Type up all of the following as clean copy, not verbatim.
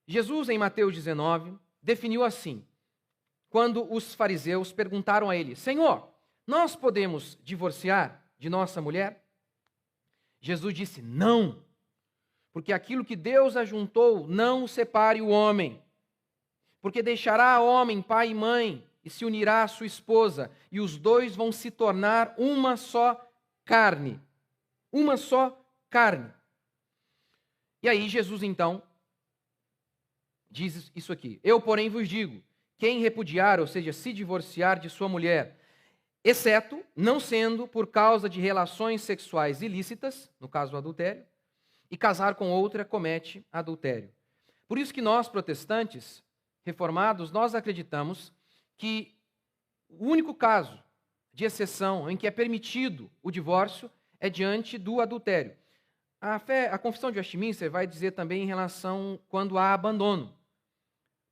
Jesus, em Mateus 19, definiu assim, quando os fariseus perguntaram a ele: Senhor, nós podemos divorciar de nossa mulher? Jesus disse: não, porque aquilo que Deus ajuntou, não separe o homem. Porque deixará o homem pai e mãe e se unirá à sua esposa, e os dois vão se tornar uma só carne. Uma só carne. E aí Jesus então diz isso aqui: eu, porém, vos digo, quem repudiar, ou seja, se divorciar de sua mulher, exceto, não sendo por causa de relações sexuais ilícitas, no caso do adultério, e casar com outra, comete adultério. Por isso que nós, protestantes, reformados, nós acreditamos que o único caso de exceção em que é permitido o divórcio é diante do adultério. A Confissão de Westminster vai dizer também em relação quando há abandono.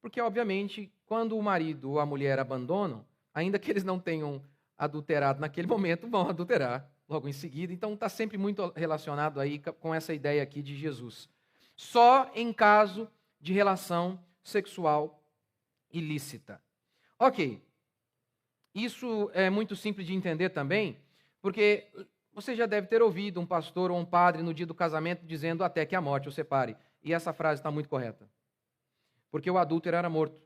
Porque, obviamente, quando o marido ou a mulher abandonam, ainda que eles não tenham adulterado naquele momento, vão adulterar logo em seguida. Então, está sempre muito relacionado aí com essa ideia aqui de Jesus. Só em caso de relação sexual ilícita. Ok. Isso é muito simples de entender também, porque você já deve ter ouvido um pastor ou um padre no dia do casamento dizendo até que a morte o separe. E essa frase está muito correta. Porque o adúltero era morto.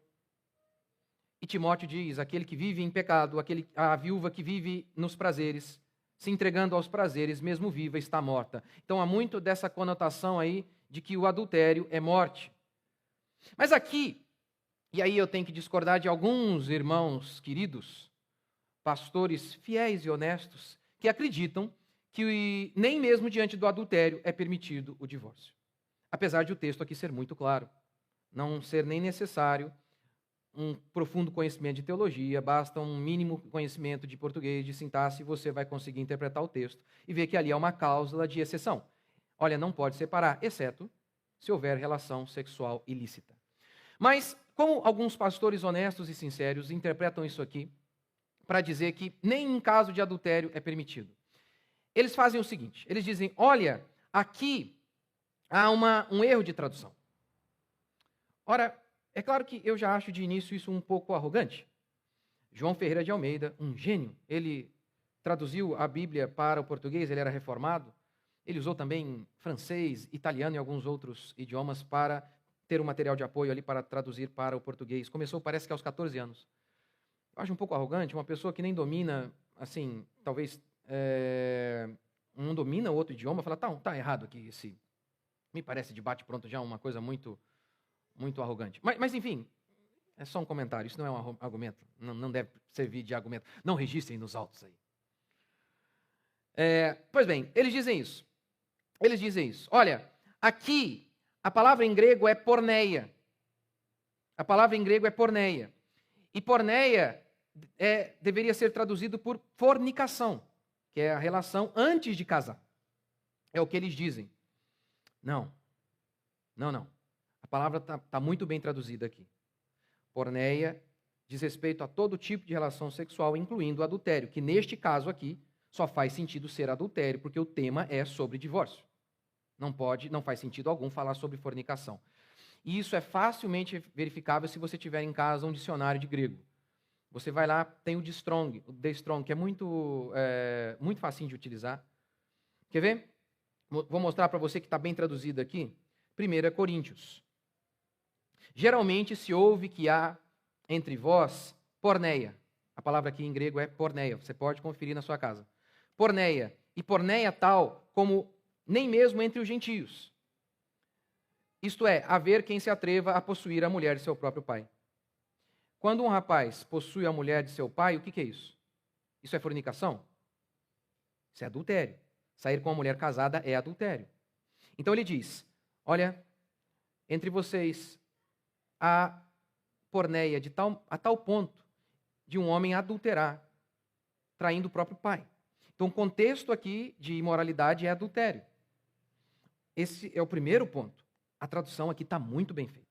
E Timóteo diz, aquele que vive em pecado, a viúva que vive nos prazeres, se entregando aos prazeres, mesmo viva, está morta. Então há muito dessa conotação aí de que o adultério é morte. Mas aqui, e aí eu tenho que discordar de alguns irmãos queridos, pastores fiéis e honestos, que acreditam que nem mesmo diante do adultério é permitido o divórcio. Apesar de o texto aqui ser muito claro. Não ser nem necessário um profundo conhecimento de teologia, basta um mínimo conhecimento de português, de sintaxe, e você vai conseguir interpretar o texto e ver que ali é uma cláusula de exceção. Olha, não pode separar, exceto se houver relação sexual ilícita. Mas, como alguns pastores honestos e sinceros interpretam isso aqui para dizer que nem em caso de adultério é permitido. Eles fazem o seguinte, eles dizem, olha, aqui há um erro de tradução. Ora, é claro que eu já acho de início isso um pouco arrogante. João Ferreira de Almeida, um gênio, ele traduziu a Bíblia para o português, ele era reformado, ele usou também francês, italiano e alguns outros idiomas para ter um material de apoio ali para traduzir para o português. Começou, parece que aos 14 anos. Eu acho um pouco arrogante, uma pessoa que nem domina, assim, talvez não domina outro idioma, fala, tá errado aqui, me parece de bate-pronto já uma coisa muito arrogante. Mas, enfim, é só um comentário, isso não é um argumento, não deve servir de argumento. Não registrem nos autos aí. Pois bem, eles dizem isso. Olha, aqui, a palavra em grego é porneia. A palavra em grego é porneia. E porneia deveria ser traduzido por fornicação, que é a relação antes de casar. É o que eles dizem. Não. A palavra está muito bem traduzida aqui. Porneia diz respeito a todo tipo de relação sexual, incluindo o adultério, que neste caso aqui só faz sentido ser adultério, porque o tema é sobre divórcio. Não faz sentido algum falar sobre fornicação. E isso é facilmente verificável se você tiver em casa um dicionário de grego. Você vai lá, tem o The Strong, que é muito facinho de utilizar. Quer ver? Vou mostrar para você que está bem traduzido aqui. 1 Coríntios. Geralmente se ouve que há entre vós porneia. A palavra aqui em grego é porneia. Você pode conferir na sua casa. Porneia. E porneia tal como nem mesmo entre os gentios. Isto é, haver quem se atreva a possuir a mulher de seu próprio pai. Quando um rapaz possui a mulher de seu pai, o que é isso? Isso é fornicação? Isso é adultério. Sair com uma mulher casada é adultério. Então ele diz, olha, entre vocês há porneia a tal ponto de um homem adulterar, traindo o próprio pai. Então o contexto aqui de imoralidade é adultério. Esse é o primeiro ponto. A tradução aqui está muito bem feita.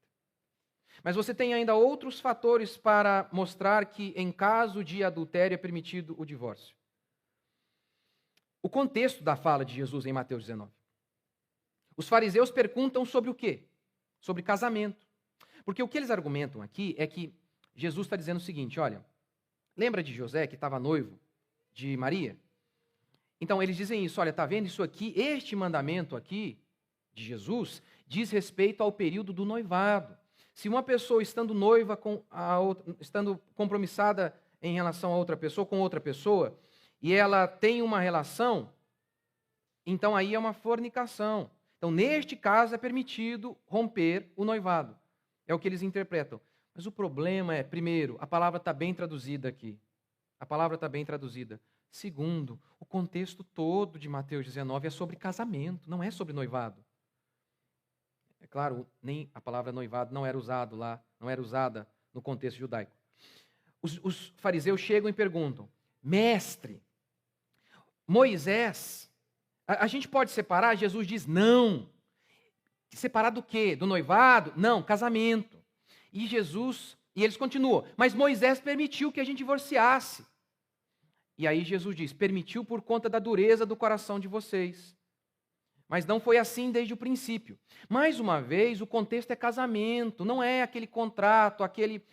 Mas você tem ainda outros fatores para mostrar que em caso de adultério é permitido o divórcio. O contexto da fala de Jesus em Mateus 19. Os fariseus perguntam sobre o quê? Sobre casamento. Porque o que eles argumentam aqui é que Jesus está dizendo o seguinte, olha, lembra de José que estava noivo de Maria? Então eles dizem isso, olha, está vendo isso aqui? Este mandamento aqui de Jesus diz respeito ao período do noivado. Se uma pessoa estando noiva com a outra, estando compromissada em relação a outra pessoa, com outra pessoa, e ela tem uma relação, então aí é uma fornicação. Então, neste caso, é permitido romper o noivado. É o que eles interpretam. Mas o problema é, primeiro, a palavra está bem traduzida aqui. A palavra está bem traduzida. Segundo, o contexto todo de Mateus 19 é sobre casamento, não é sobre noivado. É claro, nem a palavra noivado não era usado lá, não era usada no contexto judaico. Os fariseus chegam e perguntam, mestre, Moisés, a gente pode separar? Jesus diz, não. Separar do quê? Do noivado? Não, casamento. E eles continuam, mas Moisés permitiu que a gente divorciasse. E aí Jesus diz, permitiu por conta da dureza do coração de vocês. Mas não foi assim desde o princípio. Mais uma vez, o contexto é casamento, não é aquele contrato, aquele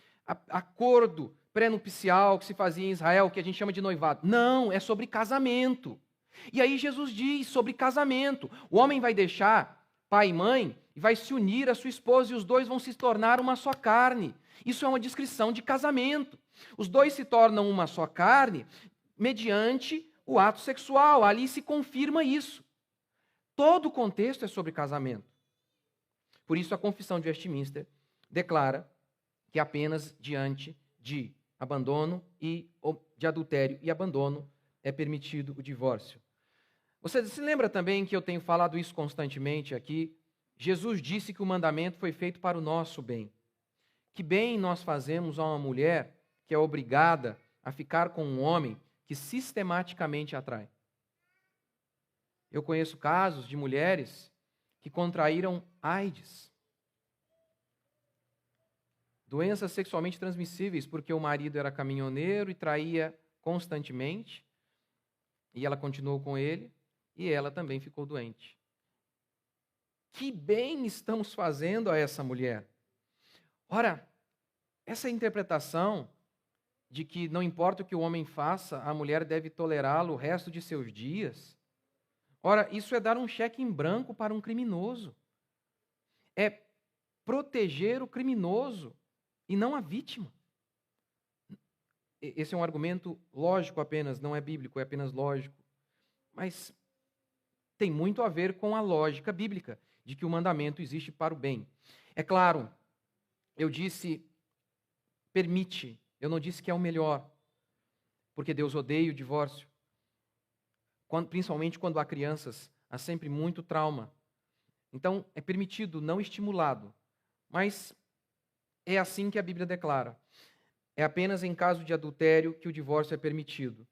acordo pré-nupcial que se fazia em Israel, que a gente chama de noivado. Não, é sobre casamento. E aí Jesus diz sobre casamento. O homem vai deixar pai e mãe e vai se unir à sua esposa e os dois vão se tornar uma só carne. Isso é uma descrição de casamento. Os dois se tornam uma só carne mediante o ato sexual. Ali se confirma isso. Todo o contexto é sobre casamento. Por isso a Confissão de Westminster declara que apenas diante de abandono e de adultério e abandono é permitido o divórcio. Você se lembra também que eu tenho falado isso constantemente aqui? Jesus disse que o mandamento foi feito para o nosso bem. Que bem nós fazemos a uma mulher que é obrigada a ficar com um homem que sistematicamente atrai? Eu conheço casos de mulheres que contraíram AIDS. Doenças sexualmente transmissíveis, porque o marido era caminhoneiro e traía constantemente, e ela continuou com ele, e ela também ficou doente. Que bem estamos fazendo a essa mulher? Ora, essa interpretação de que não importa o que o homem faça, a mulher deve tolerá-lo o resto de seus dias, ora, isso é dar um cheque em branco para um criminoso. É proteger o criminoso e não a vítima. Esse é um argumento lógico apenas, não é bíblico, é apenas lógico. Mas tem muito a ver com a lógica bíblica de que o mandamento existe para o bem. É claro, eu disse permite, eu não disse que é o melhor, porque Deus odeia o divórcio. Principalmente quando há crianças, há sempre muito trauma. Então, é permitido, não estimulado. Mas é assim que a Bíblia declara. É apenas em caso de adultério que o divórcio é permitido.